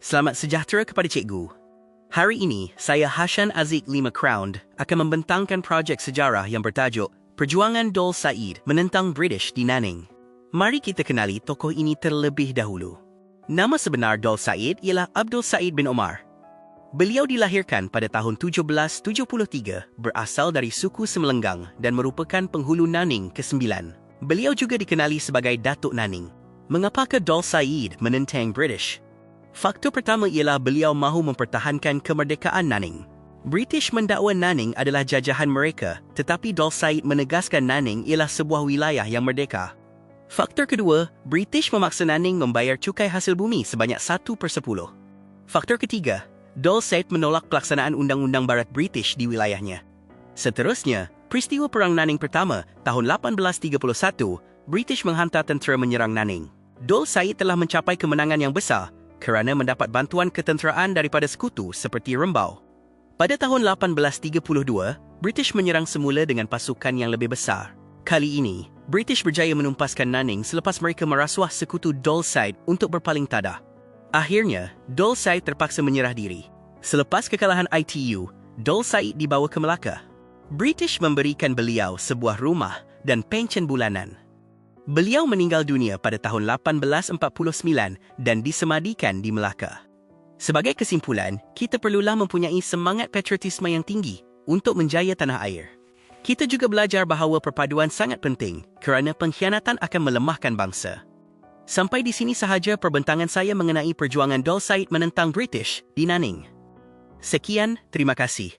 Selamat sejahtera kepada cikgu. Hari ini, saya Hashan Aziz Lima Crown akan membentangkan projek sejarah yang bertajuk Perjuangan Dol Said menentang British di Nanning. Mari kita kenali tokoh ini terlebih dahulu. Nama sebenar Dol Said ialah Abdul Said bin Omar. Beliau dilahirkan pada tahun 1773 berasal dari suku Semelenggang dan merupakan penghulu Nanning ke-9. Beliau juga dikenali sebagai Datuk Nanning. Mengapakah Dol Said menentang British? Faktor pertama ialah beliau mahu mempertahankan kemerdekaan Nanning. British mendakwa Nanning adalah jajahan mereka, tetapi Dol Said menegaskan Nanning ialah sebuah wilayah yang merdeka. Faktor kedua, British memaksa Nanning membayar cukai hasil bumi sebanyak 1/10. Faktor ketiga, Dol Said menolak pelaksanaan undang-undang barat British di wilayahnya. Seterusnya, peristiwa Perang Nanning Pertama tahun 1831, British menghantar tentera menyerang Nanning. Dol Said telah mencapai kemenangan yang besar kerana mendapat bantuan ketenteraan daripada sekutu seperti Rembau. Pada tahun 1832, British menyerang semula dengan pasukan yang lebih besar. Kali ini, British berjaya menumpaskan Nanning selepas mereka merasuah sekutu Dol Said untuk berpaling tada. Akhirnya, Dol Said terpaksa menyerah diri. Selepas kekalahan ITU, Dol Said dibawa ke Melaka. British memberikan beliau sebuah rumah dan pencen bulanan. Beliau meninggal dunia pada tahun 1849 dan disemadikan di Melaka. Sebagai kesimpulan, kita perlulah mempunyai semangat patriotisme yang tinggi untuk menjaya tanah air. Kita juga belajar bahawa perpaduan sangat penting kerana pengkhianatan akan melemahkan bangsa. Sampai di sini sahaja perbentangan saya mengenai perjuangan Dol Said menentang British di Nanning. Sekian, terima kasih.